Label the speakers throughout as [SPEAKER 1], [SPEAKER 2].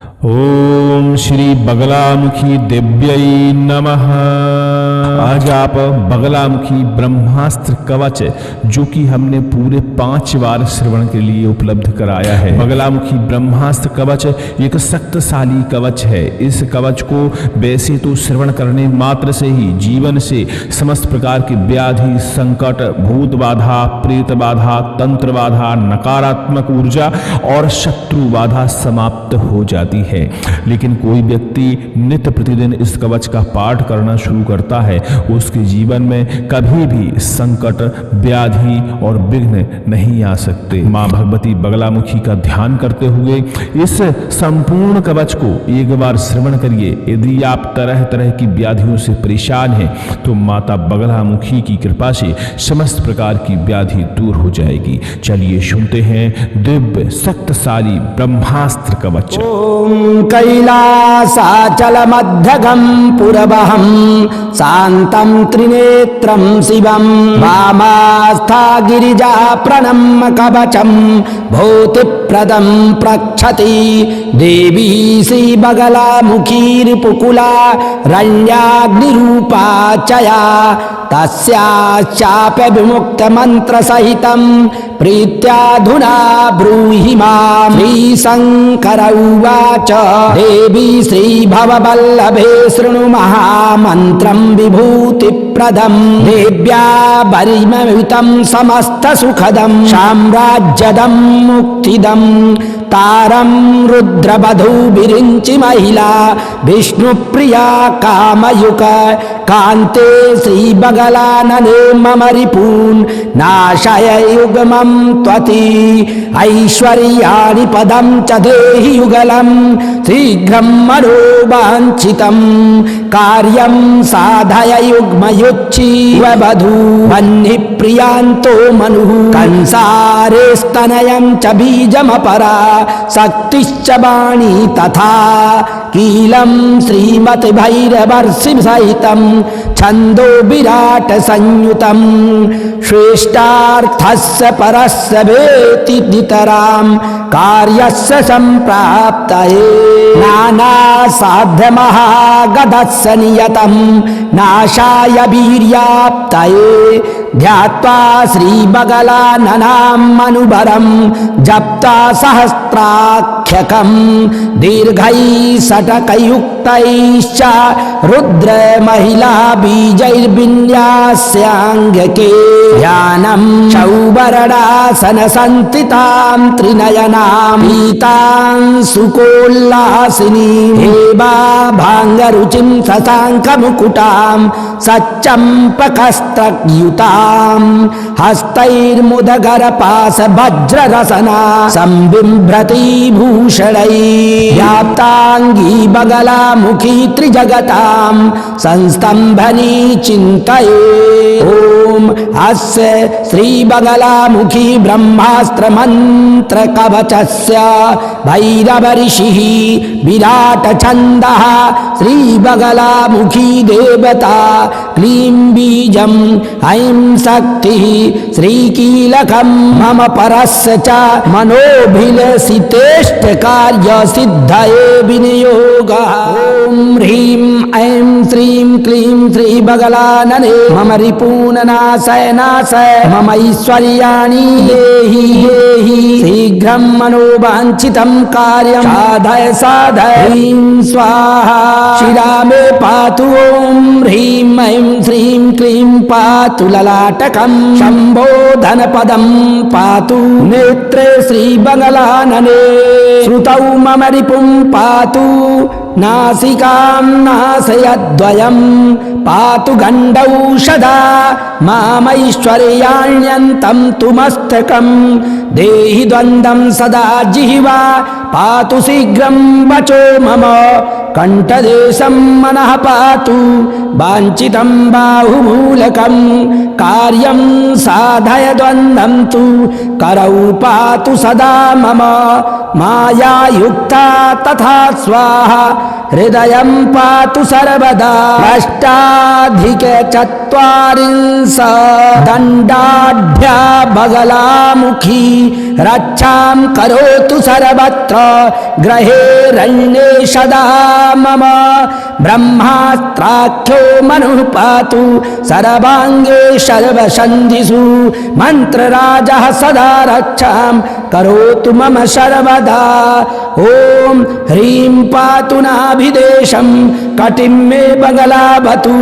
[SPEAKER 1] ओम श्री बगलामुखी देव्यै नमः। आज आप बगलामुखी ब्रह्मास्त्र कवच जो कि हमने पूरे 5 बार श्रवण के लिए उपलब्ध कराया है। बगलामुखी ब्रह्मास्त्र कवच एक शक्तिशाली कवच है। इस कवच को वैसे तो श्रवण करने मात्र से ही जीवन से समस्त प्रकार की व्याधि, संकट, भूत बाधा, प्रेत बाधा, तंत्र बाधा, नकारात्मक ऊर्जा और शत्रु बाधा समाप्त हो जाती है। लेकिन कोई व्यक्ति नित्य प्रतिदिन इस कवच का पाठ करना शुरू करता है, उसके जीवन में कभी भी संकट, व्याधि और विघ्न नहीं आ सकते। मां भगवती बगलामुखी का ध्यान करते हुए इस संपूर्ण कवच को एक बार श्रवण करिए। यदि आप तरह तरह की व्याधियों से परेशान हैं तो माता बगलामुखी की कृपा से समस्त प्रकार की व्याधि दूर हो जाएगी। चलिए सुनते हैं दिव्य शक्तिशाली ब्रह्मास्त्र कवच।
[SPEAKER 2] कैलासाचलमध्यगं पुरवहं शान्तं त्रिनेत्रं शिवं वामास्था गिरिजा प्रणम्य कवचं भूतिप्रदं प्रक्षति देवी श्रीबगलामुखीरिपुकुला रण्याग्निरूपा चया तस्याश्चाप्य विमुक्तमन्त्रसहितं प्रीत्याधुना ब्रूहि मां। श्रीशङ्कर उवाच देवी श्रीभववल्लभे शृणु महामन्त्रं विभूतिप्रदं देव्या वरिमयुतं समस्तसुखदं साम्राज्यदं मुक्तिदं तारं रुद्रवधू विरिञ्चि महिला विष्णुप्रिया कामयुक कान्ते श्रीबगलानने मम रिपून् नाशय युग्मं त्वति ऐश्वर्याणि पदं च देहि युगलं शीघ्रं मनोवाञ्छितं कार्यं साधय युग्मयुच्छीव वधू वह्नि प्रियान्तो मनुः कंसारे स्तनयं च बीजमपरा शक्तिश्च वाणी तथा कीलं श्रीमद्भैरवर्षि सहितं छन्दो विराट संयुतं श्रेष्ठार्थस्य परस्य वेति नितरां कार्यस्य सम्प्राप्तये नानासाध्यमहागदस्य नियतं नाशाय वीर्याप्तये ध्यात्वा श्रीबगलाननां मनुबरं जप्ता सहस्राख्यकं दीर्घैः षट्कयुक्तैश्च रुद्र महिला बीजैर्विन्यास्याङ्गके ध्यानं चौवरणासन संस्थितां त्रिनयनां पीतां सुकोल्लासिनीं हेमा भाङ्गरुचिं शशाङ्कमुकुटां सच्चम्पकस्त्रयुतां हस्तैर्मुदगरपाश वज्ररसना संबिभ्रती भूषणैः व्याप्ताङ्गी बगलामुखी त्रिजगतां संस्तम्भनी चिन्तये। ॐ अस्य श्रीबगलामुखी ब्रह्मास्त्र मंत्र कवचस्य भैरवऋषिः विराट छन्दः श्रीबगलामुखी देवता क्लीं बीजं ऐं शक्तिः श्रीकीलकं मम परस्य च मनोभिलषितेष्टकार्यसिद्धये विनियोगः। ॐ ह्रीं ऐं श्रीं क्लीं श्रीबगलानने मम रिपूननाशय नाशय मम ऐश्वर्याणि देहि देहि शीघ्रं मनोवाञ्छितं कार्यं साधय साधय। ह्रीं स्वाहा शिरा मे पातु। ॐ ह्रीं ऐं श्रीं क्लीं पातु ललाटकं शम्भो धनपदं पातु नेत्रे श्रीबगलानने श्रुतौ मम रिपुं पातु नासिकां नासयद्वयं पातु गण्डौषधा मामैश्वर्याण्यन्तं तु मस्तकं देहि द्वन्द्वं सदा जिह्वा पातु शीघ्रं वचो मम कंठदेशं मनः पातु वाञ्छितं बाहुमूलकं कार्यं साधय द्वन्द्वं तु करौ पातु सदा मम मायायुक्ता तथा स्वाहा हृदयं पातु सर्वदा। अष्टाधिकचत्वारिंशत् दण्डाढ्या बगलामुखी रक्षां करोतु सर्वत्र ग्रहे रण्ये सदा मम ब्रह्मास्त्राख्यो मनुः पातु सर्वाङ्गे सर्वसन्धिषु मन्त्रराजः सदा रक्षां करोतु मम सर्वदा ॐ ह्रीं पातु नाभिदेशं कटिं मे बगलाभतु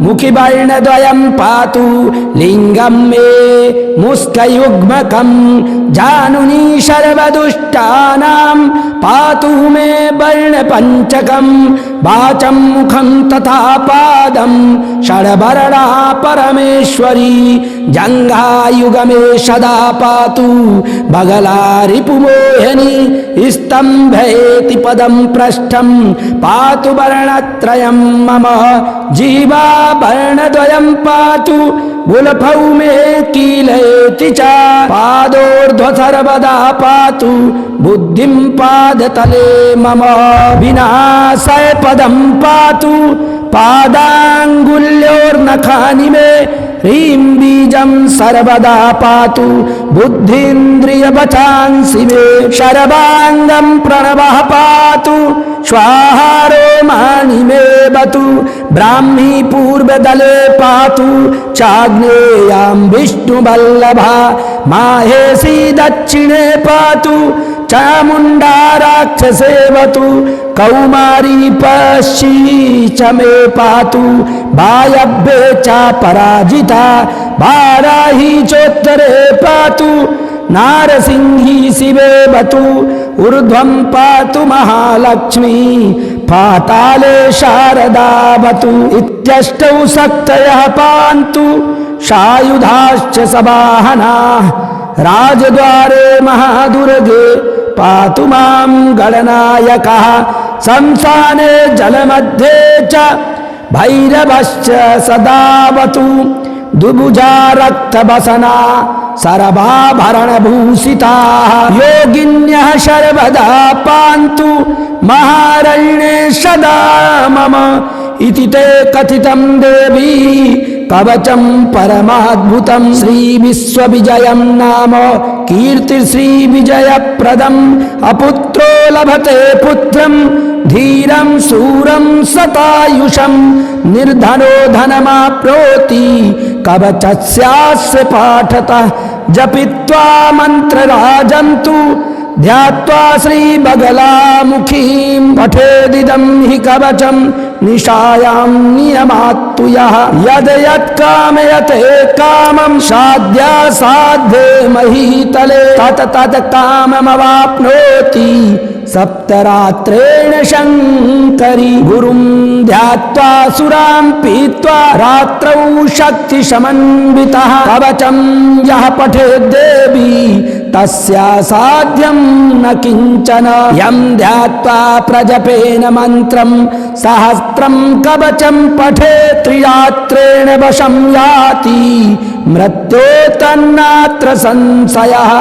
[SPEAKER 2] मुखिवर्णद्वयं पातु लिङ्गं मे मुष्टयुग्मकं जानुनी सर्वदुष्टानां पातु मे वर्णपञ्चकं वाचं मुखं तथा पादं षड्वर्णा परमेश्वरी जङ्घायुगमे सदा पातु बगला रिपुमोहिनी स्तम्भेति पदं पृष्ठं पातु वर्णत्रयं मम जीवा वर्णद्वयं पातु बुलफौ मे कीलेति च पादोर्ध्व सर्वदा पातु बुद्धिं पादतले मम विनाशय पदं पातु पादाङ्गुल्योर्नखानि मे ह्रीं बीजं सर्वदा पातु बुद्धीन्द्रियवचांसि मे सर्वाङ्गं प्रणवः पातु स्वाहारोमाणि मे बतु ब्राह्मी पूर्वदले पातु चाग्नेयां विष्णुवल्लभा माहेशी दक्षिणे पातु चामुण्डा राक्षसेवतु कौमारी पश्ची च मे पातु वायव्ये च पराजिता वाराही चोत्तरे पातु नारसिंही शिवे बतु ऊर्ध्वं पातु महालक्ष्मी पाताले शारदा बतु इत्यष्टौ शक्तयः पान्तु सायुधाश्च सवाहनाः राजद्वारे महादुर्गे पातु मां गणनायकः शंसाने जलमध्ये च भैरवश्च सदावतु दुभुजा रक्तवसना सर्वाभरणभूषिताः योगिन्यः सर्वदा पान्तु महारण्ये सदा मम इति ते कथितं देवी कवचं परमाद्भुतं श्रीविश्वविजयं नाम कीर्तिश्रीविजयप्रदम् अपुत्रो लभते पुत्रं धीरं शूरं शतायुषं निर्धनो धनमाप्नोति कवचस्यास्य पाठतः जपित्वा मन्त्रराजन्तु ध्यात्वा श्रीबगलामुखीं पठेदिदं हि कवचं निशायां नियमात्तु यः यद् यत् कामयते कामं साध्यासाध्ये महीतले तत् तत् काममवाप्नोति सप्तरात्रेण शङ्करी गुरुं ध्यात्वा सुरां पीत्वा रात्रौ शक्तिसमन्वितः कवचं यः पठेत् देवी तस्या साध्यं न किञ्चन यं ध्यात्वा प्रजपेन मन्त्रं सहस्त्रं कवचं पठेत् त्रिरात्रेण वशं याति मृत्योः तन्नात्र संशयः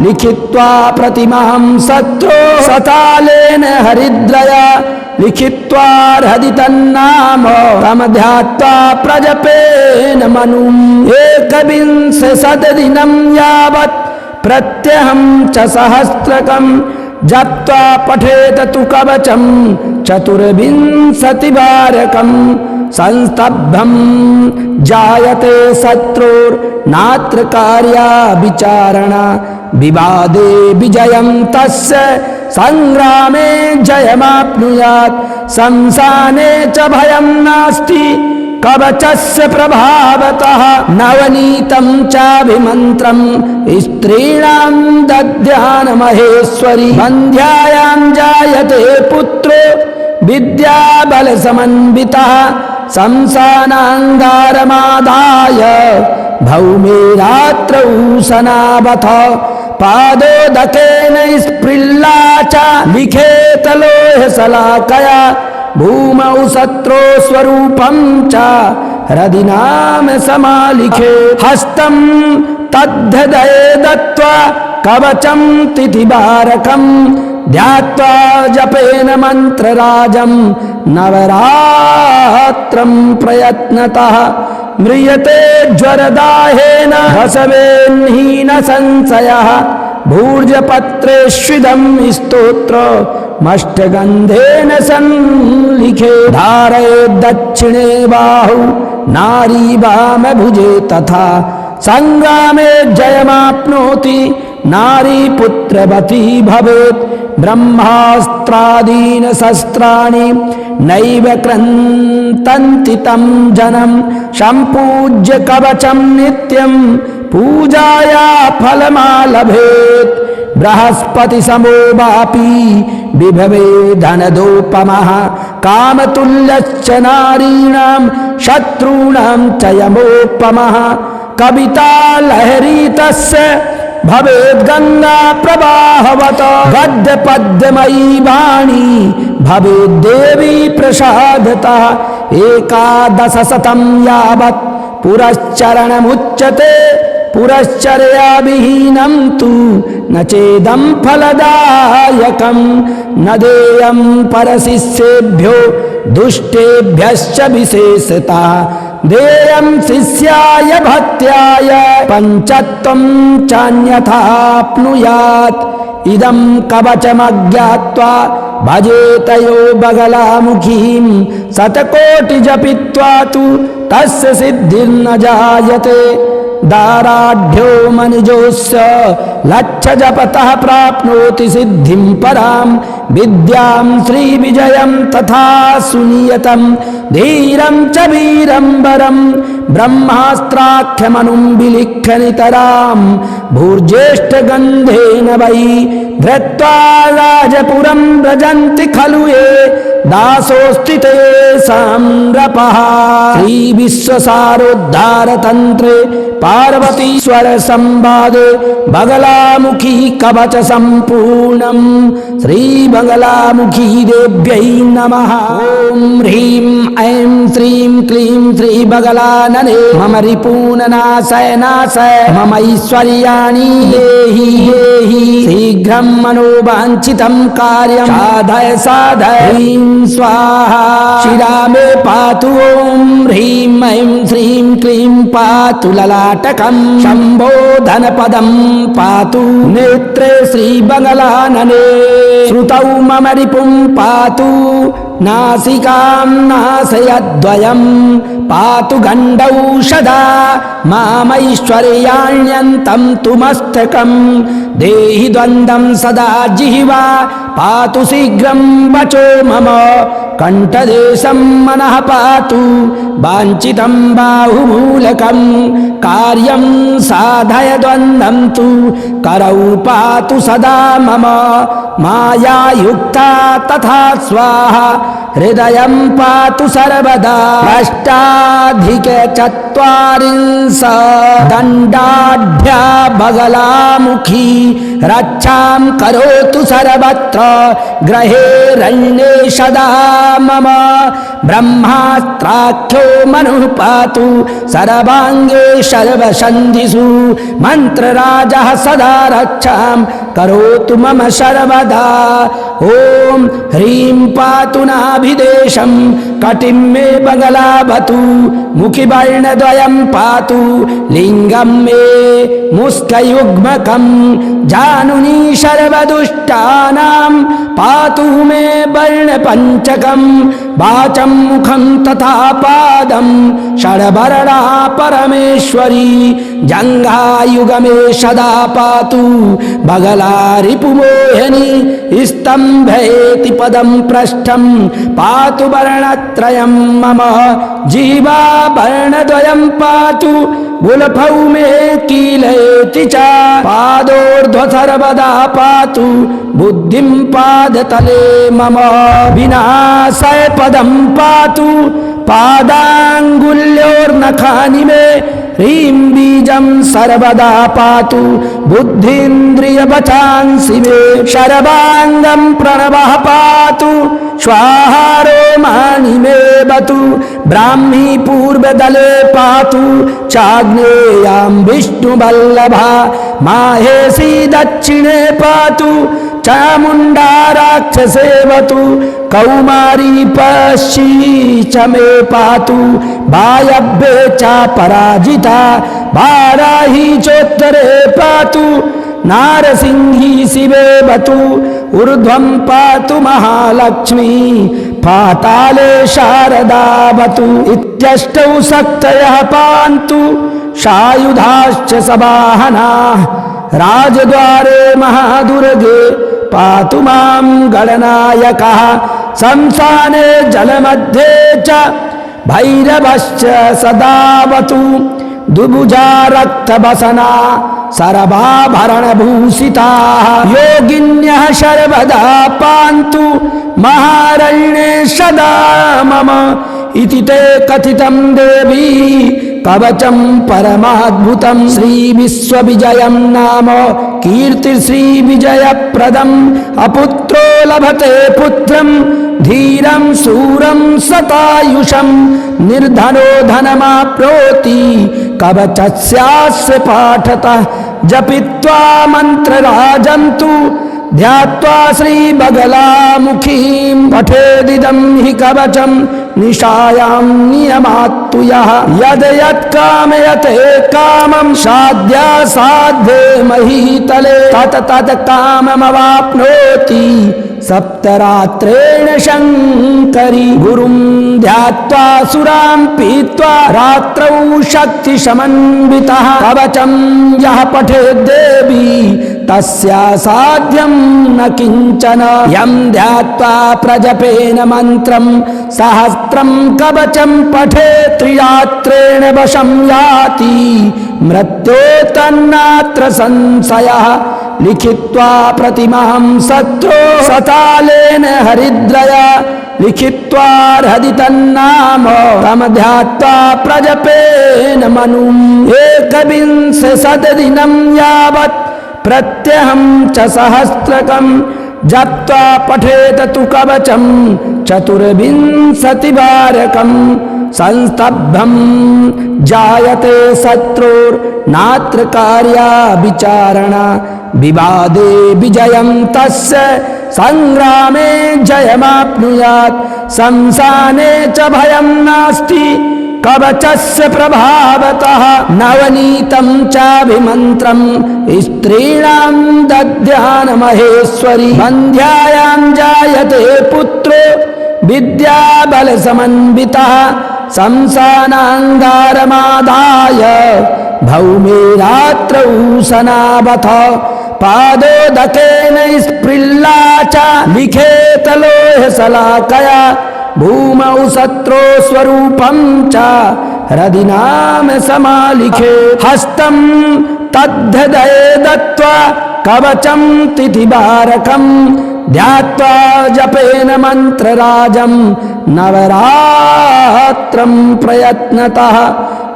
[SPEAKER 2] लिखित्वा प्रतिमां शत्रो सतालेन हरिद्रया लिखित्वा हृदि तन्नाम तं ध्यात्वा प्रजपेन मनुम् एकविंशतिदिनं यावत् प्रत्यहं च सहस्रकं जप्त्वा पठेत तु कवचं चतुर्विंशतिवारकं संस्तब्धं जायते शत्रुर्नात्र कार्या विचारणा विवादे विजयं तस्य संग्रामे जयमाप्नुयात् शंसाने च भयं नास्ति कवचस्य प्रभावतः नवनीतं चाभिमन्त्रं स्त्रीणां दद्यान महेश्वरी वन्ध्यायां जायते पुत्रो विद्याबलसमन्वितः शंसानाङ्गारमादाय भौमे रात्रौ सनावथ पादोदकेन स्पृल्ला च लिखेत लोहशलाकया भूमौ शत्रो स्वरूपं च हृदि नाम समालिखे हस्तं तद्धदये दत्त्वा कवचं तिथिवारकं ध्यात्वा जपेन मन्त्रराजं नवरात्रं प्रयत्नतः म्रियते ज्वरदाहेन हसवेन्हीन संशयः भूर्जपत्रेष्विदं स्तोत्रमष्टगन्धेन सन्लिखे धारये दक्षिणे बाहु नारी वामभुजे तथा संग्रामे जयमाप्नोति नारी पुत्रवती भवेत् ब्रह्मास्त्रादीन शस्त्राणि नैव क्रन्तन्ति तं जनं सम्पूज्य कवचं नित्यं पूजाया फलमालभेत् बृहस्पति समो वापी विभवे धनदोपमः कामतुल्यश्च नारीणां शत्रूणां च यमोपमः कविता लहरी तस्य भवेद् गंगा प्रवाहवत गद्य पद्यमयी वाणी भवेद् देवी प्रसादतः एकादश शतं यावत् पुरश्चरणमुच्यते पुरश्चर्या विहीनं तु न चेदं फलदायकं न देयं परशिष्येभ्यो दुष्टेभ्यश्च विशेषतः देयं शिष्याय भक्त्याय पञ्चत्वं चान्यथाप्नुयात् इदं कवचमज्ञात्वा भजेतयो बगलामुखीं शतकोटिजपित्वा तु तस्य सिद्धिर्न जायते दाराढ्यो मनुजोऽस्य लक्षजपतः प्राप्नोति सिद्धिं परां विद्यां श्रीविजयं तथा सुनियतं धीरं च वीरं वरं ब्रह्मास्त्राख्यमनुं विलिख्यनितरां भूर्ज्येष्ठगन्धेन वै धृत्वा राजपुरं व्रजन्ति खलु ये दासोऽस्ति ते साम्रपः श्रीविश्वसारोद्धारतन्त्रे पार्वतीश्वर संवादे बगलामुखी कवच संपूर्णं श्री बगलामुखी देव्यै नमः। ओम ह्रीं ऐं श्रीं क्लीं श्री बगलानने मम रिपूननाशय नाशय मम ऐश्वर्याणि देहि देहि शीघ्रं मनोवाञ्छितं कार्यं साधय साधय ह्रीं स्वाहा शिरा मे पातु ओम ह्रीं ऐं श्रीं क्लीं पातु ललाटकं शम्भो धनपदं पातु नेत्रे श्रीबगलानने श्रुतौ मम रिपुं पातु नासिकां नासयद्वयं पातु गण्डौषधा मामैश्वर्याण्यन्तं तु मस्तकं देहि द्वन्द्वं सदा जिह्वा पातु शीघ्रं वचो मम कंठदेशं मनः पातु वाञ्छितं बाहुमूलकं कार्यं साधय द्वन्द्वं तु करौ पातु सदा मम मायायुक्ता तथा स्वाहा हृदयं पातु सर्वदा अष्टाधिकचत्वारिंश दण्डाढ्या बगलामुखी रक्षां करोतु सर्वत्र ग्रहे रण्ये सदा मम ब्रह्मास्त्राख्यो मनुः पातु सर्वाङ्गे सर्वसन्धिषु मन्त्रराजः सदा रक्षां करोतु मम सर्वदा ॐ ह्रीं पातु नाभिदेशं कटिं मे बगलावतु मुखिवर्णद्वयं पातु लिङ्गं मे मुष्टयुग्मकं जानुनी सर्वदुष्टानां पातु मे वर्णपञ्चकं वाचं मुखं तथा पादं षड्वर्णा परमेश्वरी जङ्घायुगमे सदा पातु बगला रिपुमोहिनी स्तम्भेति पदं पृष्ठं पातु वर्णत्रयं मम जीवा वर्णद्वयं पातु बुलफौ मे कीलेति च पादोर्ध्व सर्वदा पातु बुद्धिं पादतले मम विनाशय पदं पातु पादाङ्गुल्योर्नखानि मे ह्रीं बीजं सर्वदा पातु बुद्धीन्द्रियवचांसि मे सर्वाङ्गं प्रणवः पातु स्वाहारो मानि मे बतु ब्राह्मी पूर्वदले पातु चाग्नेयां विष्णुवल्लभा माहेशी दक्षिणे पातु चामुण्डा राक्षसेवतु कौमारी पश्ची च मे पातु वायव्ये च पराजिता वाराही चोत्तरे पातु नारसिंही शिवे बतु ऊर्ध्वं पातु महालक्ष्मी पाताले शारदा बतु इत्यष्टौ शक्तयः पान्तु सायुधाश्च सवाहनाः राजद्वारे महादुर्गे पातु मां गणनायकः संस्थाने जलमध्ये च भैरवश्च सदावतु दुभुजा रक्तबसना सर्वाभरणभूषिताः योगिन्यः सर्वदा पान्तु महारण्ये सदा मम इति ते कथितं देवी कवचं परमाद्भुतं श्रीविश्वविजयं नाम कीर्तिश्रीविजयप्रदम् अपुत्रो लभते पुत्रं धीरं शूरं शतायुषं निर्धनो धनमाप्नोति कवचस्यास्य पाठतः जपित्वा मन्त्रराजं तु ध्यात्वा श्रीबगलामुखीं पठेदिदं हि कवचं निशायां नियमात्तु यः यद् यत् कामयते कामं साध्यासाध्ये महीतले तत् तत् काममवाप्नोति सप्तरात्रेण शङ्करी गुरुं ध्यात्वा सुरां पीत्वा रात्रौ शक्तिसमन्वितः कवचं यः पठेद्देवी तस्या साध्यं न किञ्चन यं ध्यात्वा प्रजपेन मन्त्रं सहस्त्रं कवचं पठे त्रिरात्रेण वशं याति मृत्यो तन्नात्र संशयः लिखित्वा प्रतिमां शत्रो सतालेन हरिद्रया लिखित्वा हृदितन्नाम तं ध्यात्वा प्रजपेन मनुम् एकविंशतिदिनं यावत् प्रत्यहं च सहस्रकं जप्त्वा पठेत तु कवचं चतुर्विंशतिवारकं संस्तब्धं जायते शत्रुर्नात्र कार्या विचारणा विवादे विजयं तस्य संग्रामे जयमाप्नुयात् शंसाने च भयं नास्ति कवचस्य प्रभावतः नवनीतं चाभिमन्त्रं स्त्रीणां दद्यान महेश्वरी बन्ध्यायां जायते पुत्रो विद्याबलसमन्वितः शंसानाङ्गारमादाय भौमे रात्रौ सनावथ पादोदकेन स्पृल्ला च लिखेत लोहशलाकया भूमौ शत्रो स्वरूपं च हृदि नाम समालिखे हस्तं तद्धदये दत्त्वा कवचं तिथिवारकं ध्यात्वा जपेन मन्त्रराजं नवरात्रं प्रयत्नतः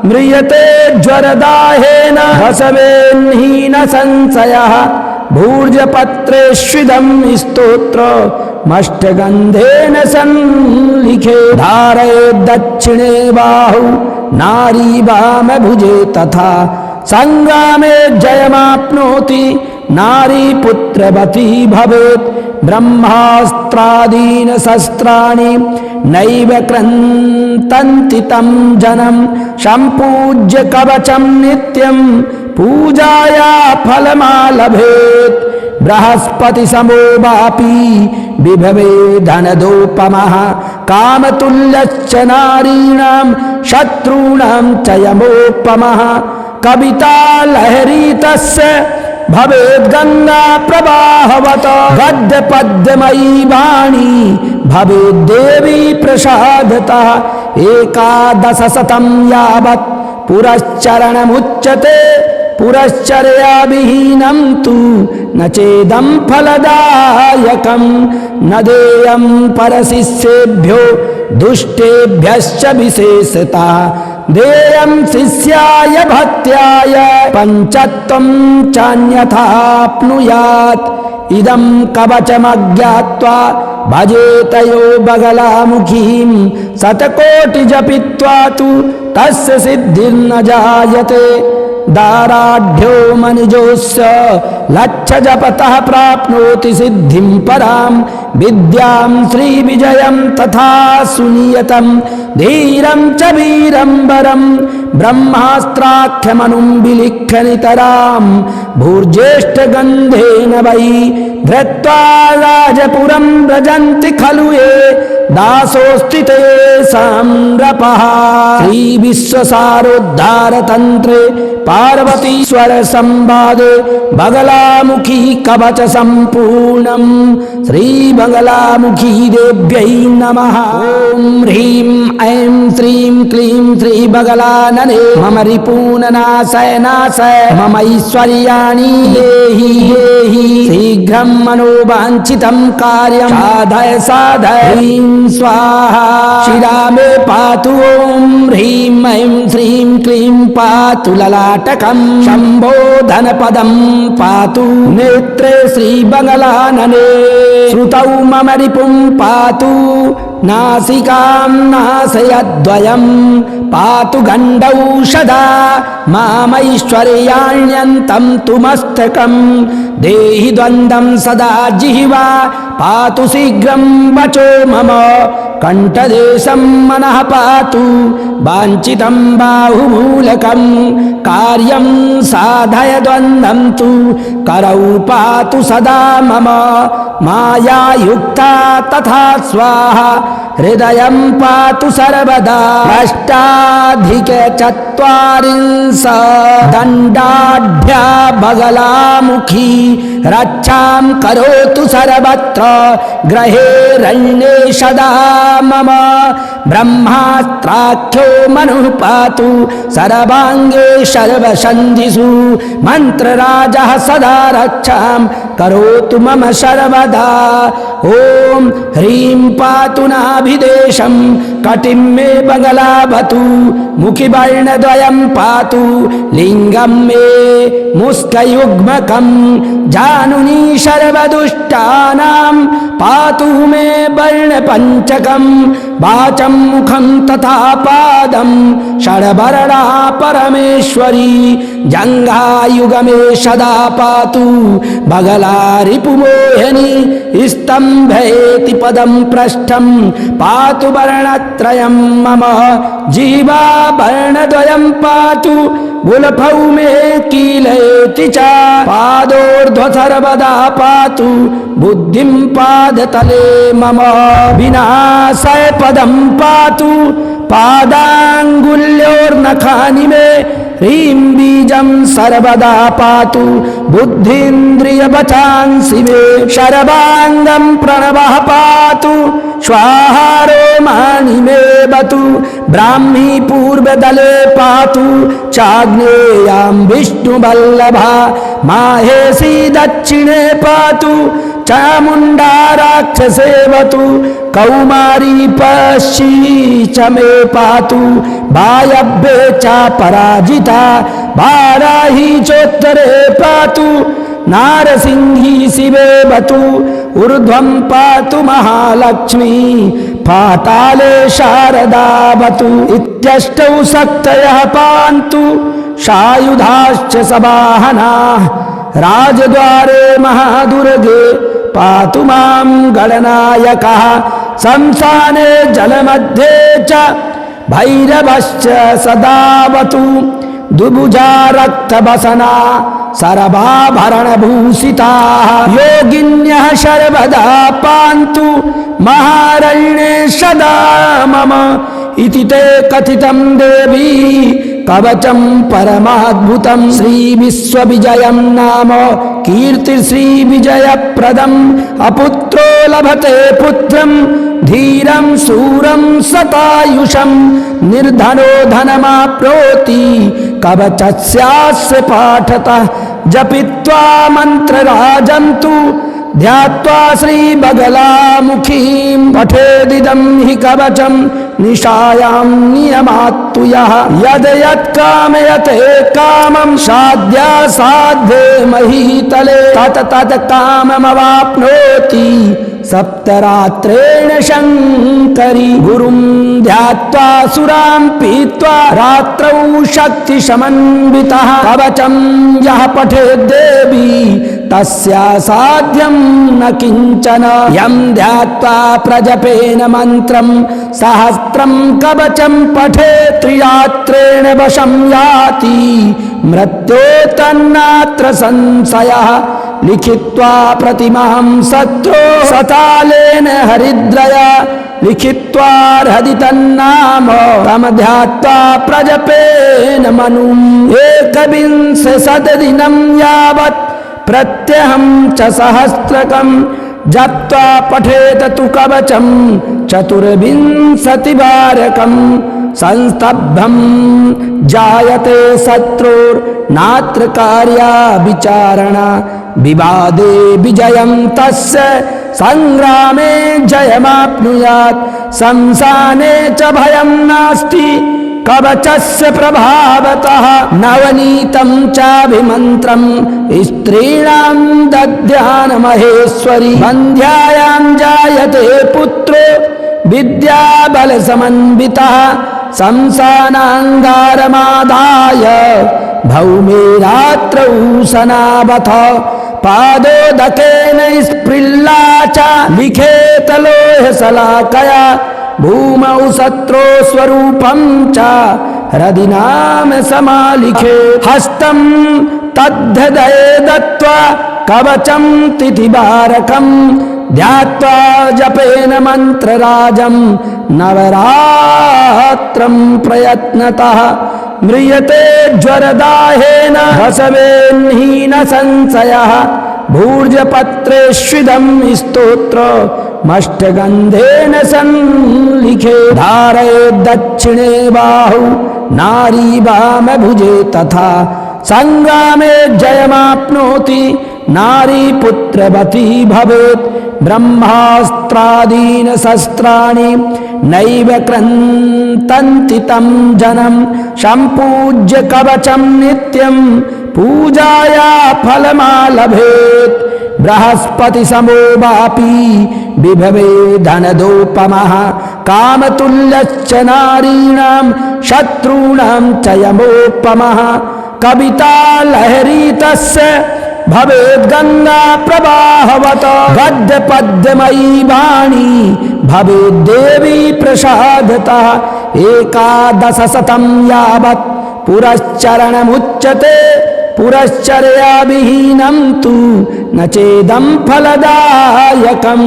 [SPEAKER 2] म्रियते ज्वरदाहेन हसवेन्हीन संशयः भूर्जपत्रेष्विदं स्तोत्रमष्टगन्धेन संलिखे धारयेत् दक्षिणे बाहु नारी वामभुजे तथा संग्रामे जयमाप्नोति नारी पुत्रवती भवेत् ब्रह्मास्त्रादीन शस्त्राणि नैव क्रन्तन्ति तं जनं सम्पूज्य कवचं नित्यं पूजाया फलमालभेत् बृहस्पति समो वापी विभवे धनदोपमः कामतुल्यश्च नारीणां शत्रूणां च यमोपमः कविता लहरी तस्य भवेद् गंगा प्रवाहवत गद्य पद्यमयी वाणी भवेद् देवी प्रसादतः एकादशशतं यावत् पुरश्चरणमुच्यते पुरश्चर्या विहीनं तु न चेदं फलदायकं न देयं परशिष्येभ्यो दुष्टेभ्यश्च विशेषतः देयं शिष्याय भक्त्याय पञ्चत्वं चान्यथाप्नुयात् इदं कवचमज्ञात्वा भजेतयो बगलामुखीं शतकोटि जपित्वा तु तस्य सिद्धिर्न जायते दाराढ्यो मनुजोस्य लक्ष्य जपतः प्राप्नोति सिद्धिं परां विद्यां श्रीविजयं तथा सुनियतं धीरं च वीरं वरं ब्रह्मास्त्राख्यमनुं विलिख्य नितरां भूर्ज्येष्ठगन्धेन वै धृत्वा राजपुरं व्रजन्ति खलु ये दासोऽस्ति ते साम्रपः। श्री विश्वसारोद्धार तंत्रे पार्वतीश्वर संवादे बगलामुखी कवच संपूर्णं श्री बगलामुखी देव्यै नमः। ओम ह्रीं ऐं श्रीं क्लीं श्री बगलानने मम रिपूननाशय नाशय मम ऐश्वर्याणि देहि शीघ्रं मनोवाञ्छितं कार्यं साधय साधय। ह्रीं स्वाहा शिरा मे पातु ओम ह्रीं ऐं श्रीं क्लीं पातु ललाटकं शम्भो धनपदं पातु नेत्रे श्रीबगलानने श्रुतौ मम रिपुं पातु नासिकां नासयद्वयं पातु गण्डौषधा मामैश्वर्याण्यन्तं तु मस्तकं देहि द्वन्द्वं सदा जिह्वा पातु शीघ्रं वचो मम कंठदेशं मनः पातु वाञ्छितं बाहुमूलकं कार्यं साधय द्वन्द्वं तु करौ पातु सदा मम मायायुक्ता तथा स्वाहा हृदयं पातु सर्वदा। अष्टाधिकचत्वारिंश दण्डाढ्या बगलामुखी रक्षां करोतु सर्वत्र गृहे रण्ये सदा मम ब्रह्मास्त्राख्यो मनुः पातु सर्वाङ्गे सर्वसन्धिषु मन्त्रराजः सदा रक्षां करोतु मम सर्वदा। ओम ह्रीं पातु नाभिदेशं कटिं मे बगलावतु मुखिवर्णद्वयं पातु लिङ्गं मे मुष्कयुग्मकं जानुनी सर्वदुष्टानां पातु मे वर्णपञ्चकं वाचं मुखं तथा पादं षड्वर्णा परमेश्वरी जङ्घायुगमे सदा पातु बगला रिपुमोहिनी स्तम्भेति पदं पृष्ठं पातु वर्णत्रयं मम जीवा वर्णद्वयं पातु बुलफौ मे कीलेति च पादोर्ध्व सर्वदा पातु बुद्धिं पादतले मम विनाशय पदं पातु पादाङ्गुल्योर्नखानि मे ह्रीं बीजं सर्वदा पातु बुद्धीन्द्रियवचांसि मे सर्वाङ्गं प्रणवः पातु स्वाहारो मानि मे बतु ब्राह्मी पूर्वदले पातु चाग्नेयां विष्णुवल्लभा माहेशी दक्षिणे पातु चामुण्डा राक्षसेवतु कौमारी पश्ची च मे पातु वायव्ये च पराजिता वाराही चोत्तरे पातु नारसिंही शिवे बतु ऊर्ध्वं पातु महालक्ष्मी पाताले शारदा बतु इत्यष्टौ शक्तयः पान्तु सायुधाश्च सवाहनाः राजद्वारे महादुर्गे पातु मां गणनायकः शंसाने जलमध्ये च भैरवश्च सदावतु दुभुजा रक्तवसना सर्वाभरणभूषिताः योगिन्यः सर्वदा पान्तु महारण्ये सदा मम इति ते कथितं देवी कवचं परमाद्भुतं श्री विश्वविजयं नाम कीर्ति श्री विजयप्रदम् अपुत्रो लभते पुत्रं धीरं शूरं शतायुषं निर्धनो धनमाप्नोति कवचस्यास्य पाठतः जपित्वा मन्त्रराजन्तु ध्यात्वा श्रीबगलामुखीं पठेदिदं हि कवचं निशायां नियमात्तु यः यद् यत् कामयते कामं साध्यासाध्ये महीतले तत् तत् काममवाप्नोति सप्तरात्रेण शङ्करी गुरुं ध्यात्वा सुरां पीत्वा रात्रौ शक्तिसमन्वितः कवचं यः पठेत् देवी तस्या साध्यं न किञ्चन यं ध्यात्वा प्रजपेन मन्त्रं सहस्रं कवचं पठेत् त्रिरात्रेण वशं याति मृत्योः तन्नात्र संशयः लिखित्वा प्रतिमां शत्रो सतालेन हरिद्रया लिखित्वा हृदि तन्नाम तं ध्यात्वा प्रजपेन मनुम् एकविंशतिदिनं यावत् प्रत्यहं च सहस्रकं जप्त्वा पठेत तु कवचं चतुर्विंशतिवारकं संस्तब्धं जायते शत्रुर्नात्र कार्या विचारणा विवादे विजयं तस्य संग्रामे जयमाप्नुयात् शमशाने च भयं नास्ति कवचस्य प्रभावतः नवनीतं चाभिमन्त्रं स्त्रीणां दद्यान महेश्वरी बन्ध्यायां जायते पुत्रो विद्याबलसमन्वितः शमशानाङ्गारमादाय भौमे रात्रौ सनावथ पादोदकेन स्पृल्ला च लिखेत लोहशलाकया भूमौ शत्रो स्वरूपं च हृदि नाम समालिखे हस्तं तद्धदये दत्त्वा कवचं तिथिवारकं ध्यात्वा जपेन मन्त्रराजं नवरात्रं प्रयत्नतः म्रियते ज्वरदाहेन बसवेन्हीन संशयः भूर्जपत्रेष्विदं स्तोत्रमष्टगन्धेन संलिखे धारयेत् दक्षिणे बाहु नारी वामभुजे तथा संग्रामे जयमाप्नोति नारी पुत्रवती भवेत् ब्रह्मास्त्रादीन शस्त्राणि नैव क्रन्तन्ति तं जनं सम्पूज्य कवचं नित्यं पूजाया फलमालभेत् बृहस्पति समो वापी विभवे धनदोपमः कामतुल्यश्च नारीणां शत्रूणां च यमोपमः कविता लहरी तस्य भवेत् गंगा प्रवाहवत गद्य पद्यमयी वाणी भवेत् देवी प्रसादतः एकादश शतं यावत् पुरश्चरणमुच्यते पुरश्चर्या विहीनं तु न चेदं फलदायकं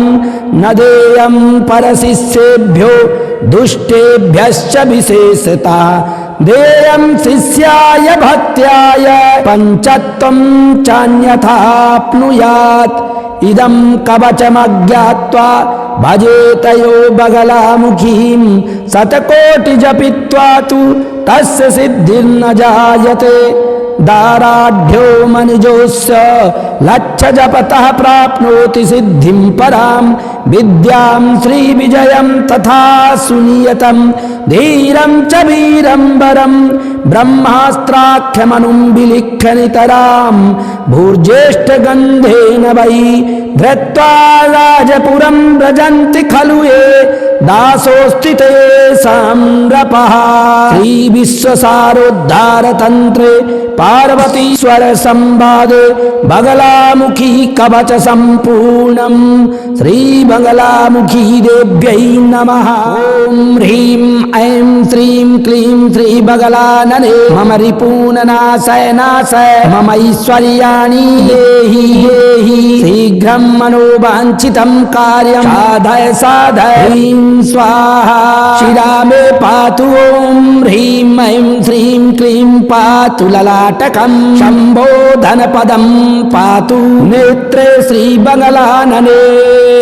[SPEAKER 2] न देयं परशिष्येभ्यो दुष्टेभ्यश्च विशेषतः देयं शिष्याय भक्त्याय पञ्चत्वं चान्यथाप्नुयात् इदं कवचमज्ञात्वा भजेतयो बगलामुखीं शतकोटिजपित्वा तु तस्य सिद्धिर्न जायते दाराढ्यो मनुजोऽस्य लक्षजपतः प्राप्नोति सिद्धिं परां विद्यां श्रीविजयं तथा सुनियतं धीरं च वीरं वरं ब्रह्मास्त्राख्यमनुं विलिख्यनितरां भूर्ज्येष्ठगन्धेन वै धृत्वा राजपुरं व्रजन्ति खलु ये दासोऽस्ति तेषां नृपः श्रीविश्वसारोद्धारतन्त्रे पार्वतीश्वर संवादे बगलामुखी कवच संपूर्णं श्री बगलामुखी देव्यै नमः। ओम ह्रीं ऐं श्रीं क्लीं श्री बगलानने मम रिपूननाशय नाशय मम ऐश्वर्याणि देहि देहि शीघ्रं मनोवाञ्छितं कार्यं साधय साधय ह्रीं स्वाहा शिरा मे पातु ओम ह्रीं ऐं श्रीं क्लीं पातु ललाटकं शम्भो धनपदं पातु नेत्रे श्रीबगलानने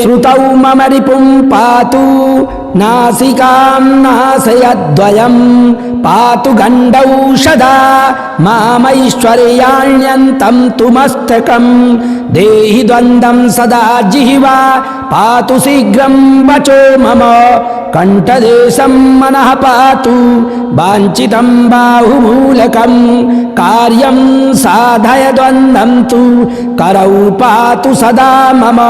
[SPEAKER 2] श्रुतौ मम रिपुं पातु नासिकां नासयद्वयं पातु गण्डौषधा मामैश्वर्याण्यन्तं तु मस्तकं देहि द्वन्द्वं सदा जिह्वा पातु शीघ्रं वचो मम कंठदेशं मनः पातु वाञ्छितं बाहुमूलकं कार्यं साधय द्वन्द्वं तु करौ पातु सदा मम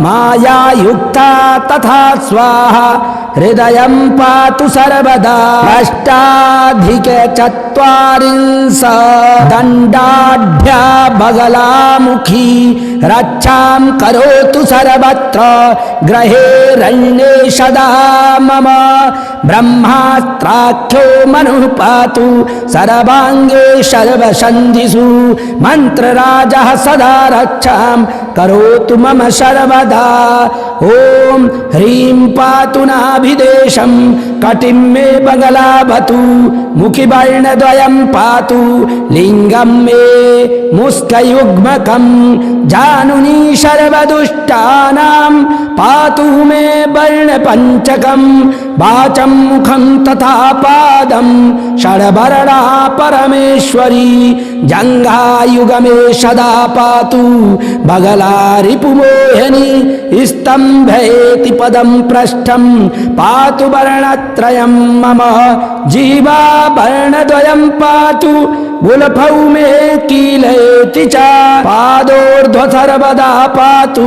[SPEAKER 2] माया युक्ता तथा स्वाहा हृदयं पातु सर्वदा। अष्टाधिकचत्वारिंश दण्डाढ्या बगलामुखी रक्षां करोतु सर्वत्र गृहे रण्ये सदा मम। ब्रह्मास्त्राख्यो मनुः पातु सर्वाङ्गे सर्वसन्धिषु मन्त्रराजः सदा रक्षां करोतु मम सर्वदा। ॐ ह्रीं पातु नाभिदेशं कटिं मे बगलावतु मुखिवर्णद्वयं पातु लिङ्गं मे मुष्टयुग्मकं जानुनी सर्वदुष्टानां पातु मे वर्णपञ्चकं वाचं मुखं तथा पादं षड्वर्णा परमेश्वरी जङ्घायुगमे सदा पातु बगला रिपुमोहिनी स्तम्भेति पदं पृष्ठं पातु वर्णत्रयं मम जीवा वर्णद्वयं पातु बुलफौ मे कीलेति च पादोर्ध्व सर्वदा पातु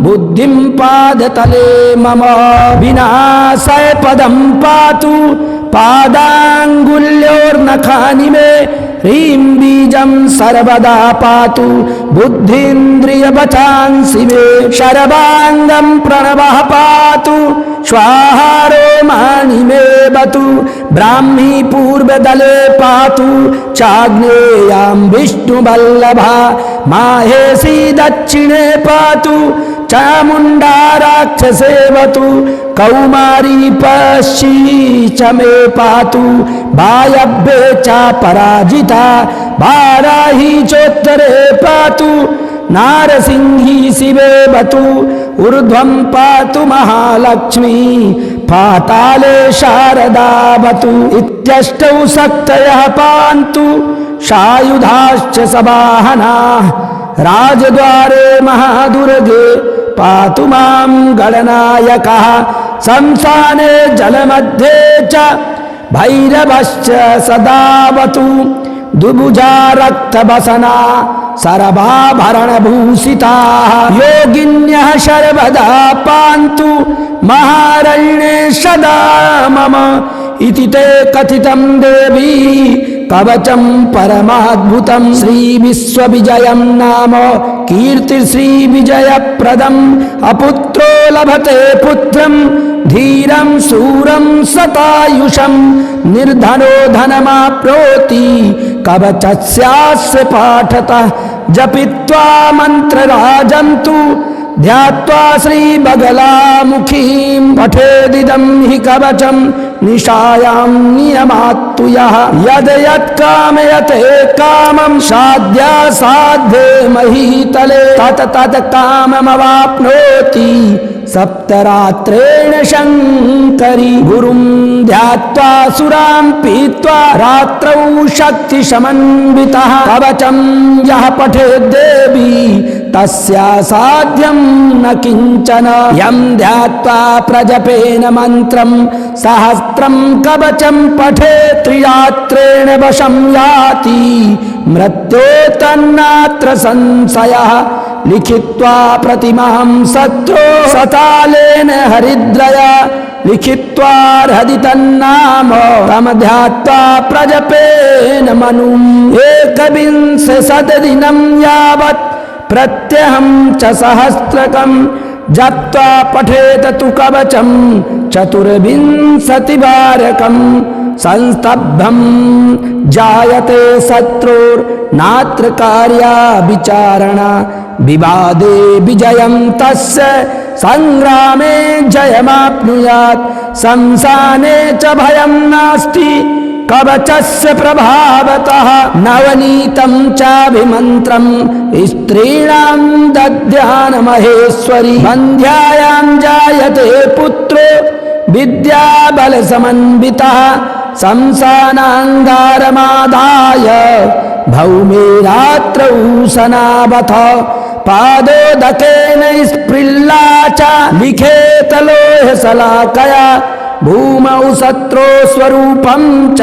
[SPEAKER 2] बुद्धिं पादतले मम विनाशय पदं पातु पादाङ्गुल्योर्नखानि मे ह्रीं बीजं सर्वदा पातु बुद्धीन्द्रियवचांसि मे सर्वाङ्गं प्रणवः पातु स्वाहारो मानि मे बतु ब्राह्मी पूर्वदले पातु चाग्नेयां विष्णुवल्लभा माहेशी दक्षिणे पातु चामुण्डा राक्षसेवतु कौमारी पश्ची च मे पातु वायव्ये च पराजिता वाराही चोत्तरे पातु नारसिंही शिवे बतु ऊर्ध्वं पातु महालक्ष्मी पाताले शारदा बतु इत्यष्टौ शक्तयः पान्तु सायुधाश्च सवाहनाः राजद्वारे महादुर्गे पातु मां गणनायकः शंसाने जलमध्ये च भैरवश्च सदावतु दुभुजा रक्तवसना सर्वाभरणभूषिताः योगिन्यः सर्वदा पान्तु महारण्ये सदा मम इति ते कथितं देवी कवचं परमाद्भुतं श्रीविश्वविजयं नाम कीर्तिश्रीविजयप्रदम् अपुत्रो लभते पुत्रं धीरं शूरं शतायुषं निर्धनो धनमाप्नोति कवचस्यास्य पाठतः जपित्वा मन्त्रराजन्तु ध्यात्वा श्रीबगलामुखीं पठेदिदं हि कवचं निशायां नियमात्तु यः यद् यत् कामयते कामं साध्यासाध्ये महीतले तत् तत् काममवाप्नोति सप्तरात्रेण शङ्करी गुरुं ध्यात्वा सुरां पीत्वा रात्रौ शक्तिसमन्वितः कवचं यः पठेत् देवी तस्या साध्यं न किञ्चन यं ध्यात्वा प्रजपेन मन्त्रं सहस्त्रं कवचं पठेत् त्रिरात्रेण वशं याति मृत्यो तन्नात्र संशयः लिखित्वा प्रतिमां शत्रो सतालेन हरिद्रया लिखित्वा हृदि तन्नाम तं ध्यात्वा प्रजपेन मनुम् एकविंशतिदिनं यावत् प्रत्यहं च सहस्रकं जप्त्वा पठेत तु कवचं चतुर्विंशतिवारकं संस्तब्धं जायते शत्रुर्नात्र कार्या विचारणा विवादे विजयं तस्य संग्रामे जयमाप्नुयात् शंसाने च भयं नास्ति कवचस्य प्रभावतः नवनीतं चाभिमन्त्रं स्त्रीणां दद्यान महेश्वरी वन्ध्यायां जायते पुत्रो विद्याबलसमन्वितः शंसानाङ्गारमादाय भौमे रात्रौ सनावथ पादोदकेन स्पृल्ला च लिखेत लोहशलाकया भूमौ शत्रो स्वरूपं च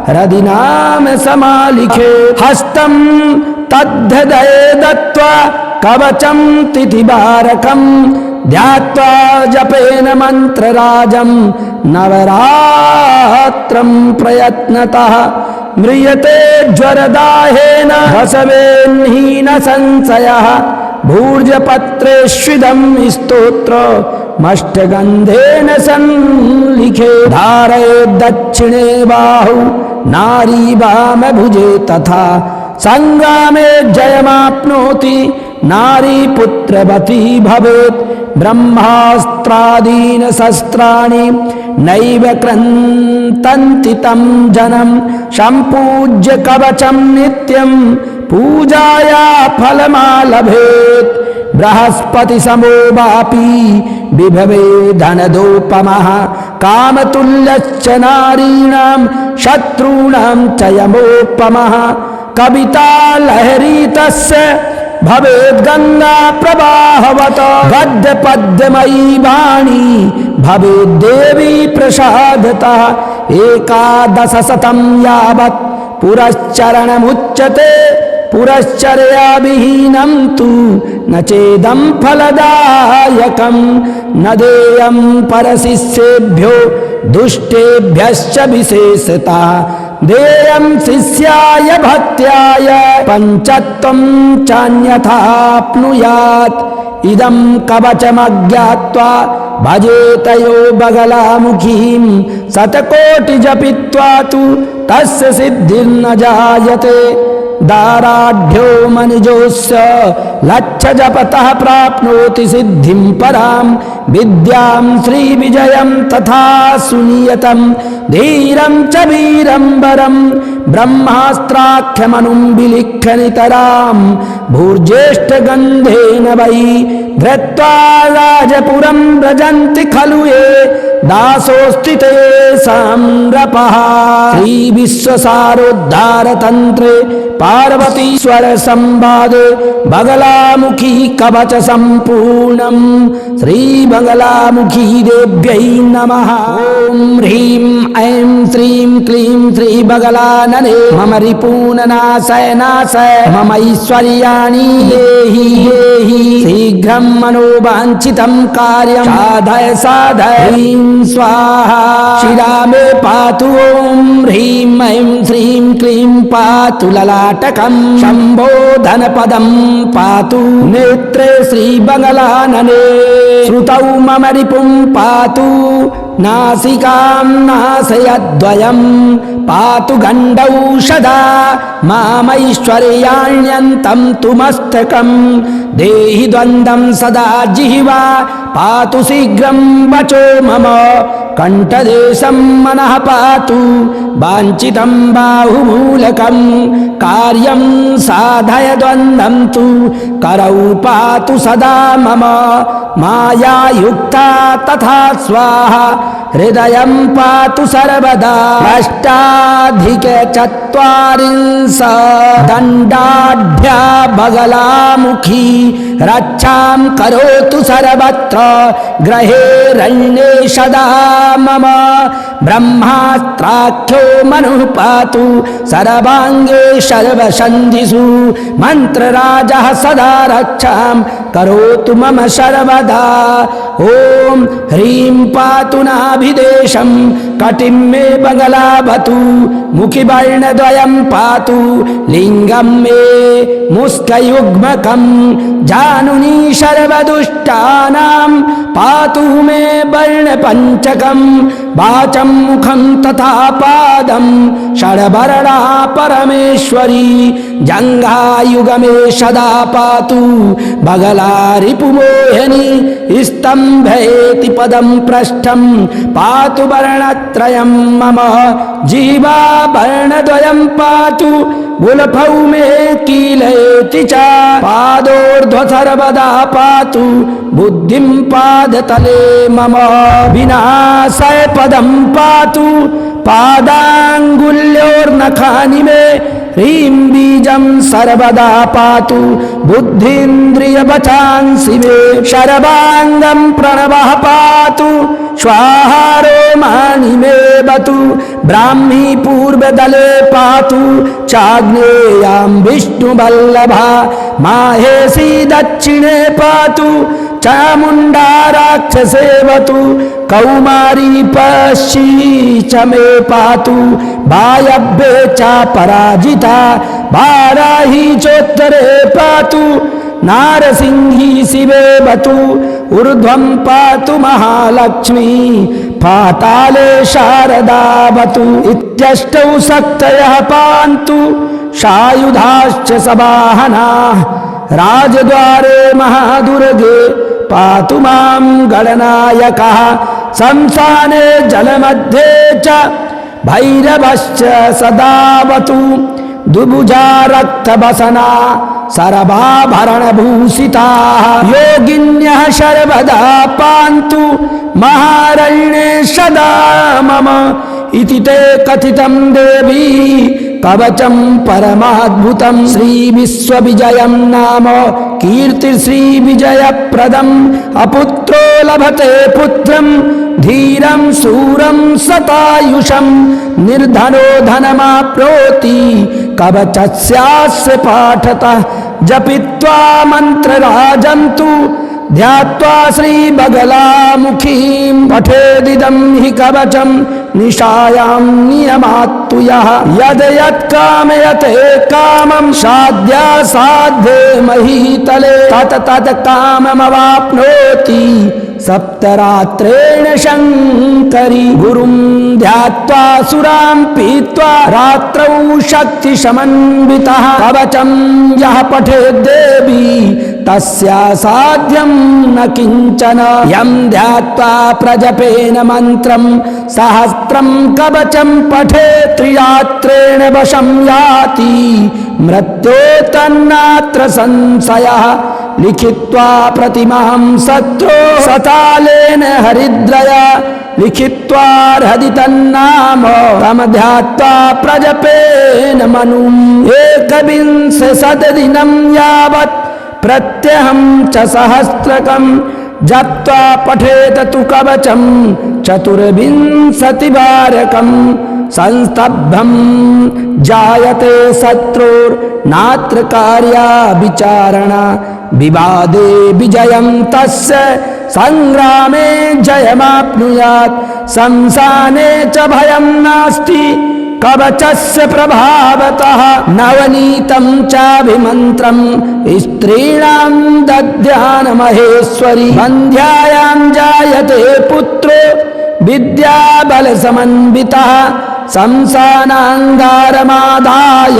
[SPEAKER 2] हृदि नाम समालिखे हस्तं तद्धदये दत्त्वा कवचं तिथिवारकं ध्यात्वा जपेन मंत्रराजं नवरात्रं प्रयत्नतः म्रियते ज्वरदाहेन बसवेन्हीन संशयः भूर्जपत्रेष्विदं स्तोत्रमष्टगन्धेन संलिखे धारयेत् दक्षिणे बाहु नारी वामभुजे तथा संग्रामे जयमाप्नोति नारी पुत्रवती भवेत् ब्रह्मास्त्रादीन शस्त्राणि नैव क्रन्तन्ति तं जनं सम्पूज्य कवचं नित्यं पूजाया फलमालभेत् बृहस्पति समो वापी विभवे धनदोपमः कामतुल्यश्च नारीणां शत्रूणां च यमोपमः कविता लहरी तस्य भवेद् गंगा प्रवाहवत गद्य पद्यमयी वाणी भवेद् देवी प्रसादतः एकादश शतं यावत् पुरश्चरणमुच्यते पुरश्चर्या विहीनं तु न चेदं फलदायकं न देयं परशिष्येभ्यो दुष्टेभ्यश्च विशेषतः देयं शिष्याय भक्त्याय पञ्चत्वं चान्यथाप्नुयात् इदं कवचमज्ञात्वा भजेतयो बगलामुखीं शतकोटिजपित्वा तु तस्य सिद्धिर्न जायते दाराढ्यो मनुजोऽस्य लक्षजपतः प्राप्नोति सिद्धिं परां विद्यां श्रीविजयं तथा सुनियतं धीरं च वीरं वरं ब्रह्मास्त्राख्यमनुं विलिख्यनितरां भूर्ज्येष्ठगन्धेन वै धृत्वा राजपुरं व्रजन्ति खलु ये दासोऽस्ति ते साम्रपः श्रीविश्वसारोद्धारतन्त्रे पार्वतीश्वर संवादे बगलामुखी कवच संपूर्णं श्री बगलामुखी देव्यै नमः। ओम ह्रीं ऐं श्रीं क्लीं श्री बगलानने मम रिपूननाशय नाशय मम ऐश्वर्याणि देहि देहि शीघ्रं मनोवाञ्छितं कार्यं साधय साधय ह्रीं स्वाहा शिरा मे पातु ओम ह्रीं ऐं श्रीं क्लीं पातु ललाटकं शम्भो धनपदं पातु नेत्रे श्रीबगलानने श्रुतौ मम रिपुं पातु नासिकां नासयद्वयं पातु गण्डौषधा मामैश्वर्याण्यन्तं तु मस्तकं देहि द्वन्द्वं सदा जिह्वा पातु शीघ्रं वचो मम कंठदेशं मनः पातु वाञ्छितं बाहुमूलकं कार्यं साधय द्वन्द्वं तु करौ पातु सदा मम मायायुक्ता तथा स्वाहा हृदयं पातु सर्वदा अष्टाधिकचत्वारिंश दण्डाढ्या बगलामुखी रक्षां करोतु सर्वत्र ग्रहे रण्ये सदा मम ब्रह्मास्त्राख्यो मनुः पातु सर्वांगे सर्वसन्धिषु मंत्रराजः सदा रक्षां करोतु मम सर्वदा। ओम ह्रीं पातु नाभिदेशं कटिं मे बगलावतु मुखिवर्णद्वयं पातु लिंगं मे मुष्कयुग्मकं जानुनी सर्वदुष्टानां पातु मे वर्णपञ्चकं वाचं मुखं तथा पादं षड्वर्णा परमेश्वरी जङ्घायुगमे सदा पातु बगला रिपुमोहिनी स्तम्भेति पदं पृष्ठं पातु वर्णत्रयं मम जीवा वर्णद्वयं पातु बुलफौ मे कीलेति च पादोर्ध्व सर्वदा पातु बुद्धिं पादतले मम विनाशय पदं पातु पादाङ्गुल्योर्नखानि मे ह्रीं बीजं सर्वदा पातु बुद्धिन्द्रियवचांसि मे सर्वाङ्गं प्रणवः पातु स्वाहारो मानि मे सेवतु ब्राह्मी पूर्वदले पातु चाग्नेयां विष्णुवल्लभा माहेशी दक्षिणे पातु चामुण्डा राक्षसेवतु कौमारी पश्ची च मे पातु वायव्ये च पराजिता वाराही चोत्तरे पातु नारसिंही शिवेवतु ऊर्ध्वं पातु महालक्ष्मी पाताले शारदावतु इत्यष्टौ शक्तयः पान्तु सायुधाश्च सवाहनाः राजद्वारे महादुर्गे पातु मां गणनायकः शंसाने जलमध्ये च भैरवश्च सदावतु दुभुजा रक्तवसना सर्वाभरणभूषिताः योगिन्यः सर्वदा पान्तु महारण्ये सदा मम इति ते कथितं देवी कवचं परमाद्भुतं श्रीविश्वविजयं नाम कीर्तिश्रीविजयप्रदम् अपुत्रो लभते पुत्रं धीरं शूरं शतायुषं निर्धनो धनमाप्नोति कवचस्यास्य पाठतः जपित्वा मन्त्रराजं तु ध्यात्वा श्रीबगलामुखीं पठेदिदं हि कवचं निशायां नियमात्तु यः यद् यत् कामयते कामं साध्यासाध्ये महीतले तत् तत् काममवाप्नोति सप्तरात्रेण शङ्करी गुरुं ध्यात्वा सुरां पीत्वा रात्रौ शक्तिसमन्वितः कवचं यः पठेद्देवी तस्या साध्यं न किञ्चन यं ध्यात्वा प्रजपेन मन्त्रं सहस्त्रं कवचं पठे त्रिरात्रेण वशं याति मृत्यो तन्नात्र संशयः लिखित्वा प्रतिमां शत्रो सतालेन हरिद्रया लिखित्वा हृदितन्नाम तं ध्यात्वा प्रजपेन मनुम् एकविंशतिदिनं यावत् प्रत्यहं च सहस्रकं जप्त्वा पठेत तु कवचं चतुर्विंशतिवारकं संस्तब्धं जायते शत्रुर्नात्र कार्या विचारणा विवादे विजयं तस्य संग्रामे जयमाप्नुयात् शंसाने च भयं नास्ति कवचस्य प्रभावतः नवनीतं चाभिमन्त्रं स्त्रीणां दद्यान् महेश्वरी वन्ध्यायां जायते पुत्रो विद्याबलसमन्वितः शंसानाङ्गारमादाय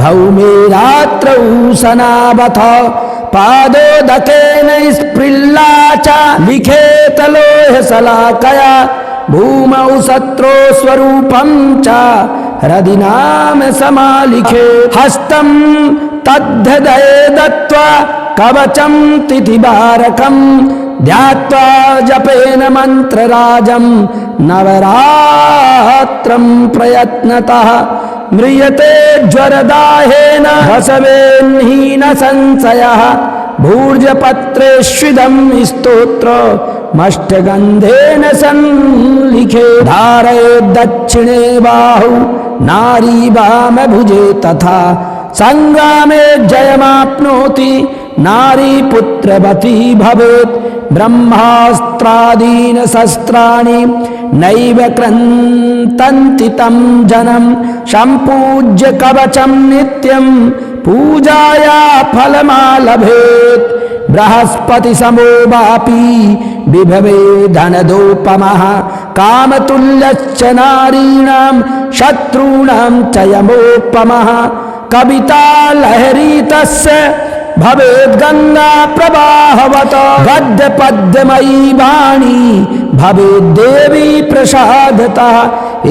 [SPEAKER 2] भौमे रात्रौ सनावथ पादोदकेन स्पृल्ला च लिखेत लोहशलाकया भूमौ शत्रो स्वरूपं च हृदि नाम समालिखे हस्तं तद्धदये दत्त्वा कवचं तिथिवारकं ध्यात्वा जपेन मन्त्रराजं नवरात्रं प्रयत्नतः म्रियते ज्वरदाहेन हसवेन्हीन संशयः भूर्जपत्रेष्विदं स्तोत्रमष्टगन्धेन संलिखे धारयेत् दक्षिणे बाहु नारी वामभुजे तथा संग्रामे जयमाप्नोति नारी पुत्रवती भवेत् ब्रह्मास्त्रादीन शस्त्राणि नैव क्रन्तन्ति तं जनं सम्पूज्य कवचं नित्यं पूजाया फलमालभेत् बृहस्पति समो वापी विभवे धनदोपमः कामतुल्यश्च नारीणां शत्रूणां च यमोपमः कविता लहरी तस्य भवेद् गंगा प्रवाहवत गद्य पद्यमयी वाणी भवेद् देवी प्रसादतः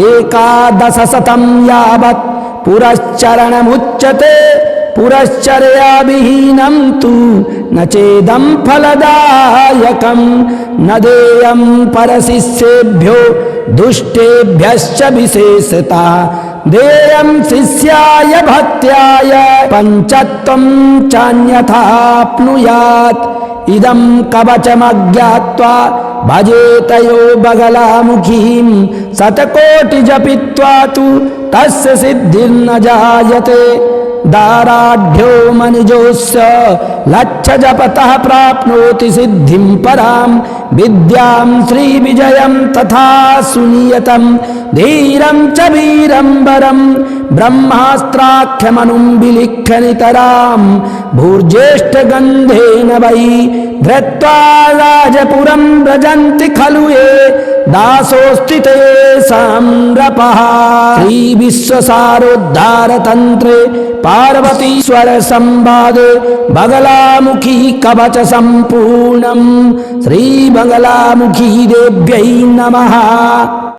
[SPEAKER 2] एकादशशतं यावत् पुरश्चरणमुच्यते पुरश्चर्याविहीनं तु न चेदं फलदायकं न देयं परशिष्येभ्यो दुष्टेभ्यश्च विशेषता देयं शिष्याय भक्त्याय पञ्चत्वं चान्यथाप्नुयात् इदं कवचमज्ञात्वा भजेतयो बगलामुखीं शतकोटिजपित्वा तु तस्य सिद्धिर्न जायते दाराढ्यो मनिजोऽस्य लक्षजपतः प्राप्नोति सिद्धिं परां विद्यां श्रीविजयं तथा सुनियतं धीरं च वीरं वरं ब्रह्मास्त्राख्यमनुं विलिख्यनितरां भूर्ज्येष्ठगन्धेन वै धृत्वा राजपुरं व्रजन्ति खलु ये दासोऽस्ति तेषां नृपः। श्रीविश्वसारोद्धारतन्त्रे पार्वतीश्वर संवादे बगलामुखी कवच सम्पूर्णं श्रीबगलामुखी देव्यै नमः।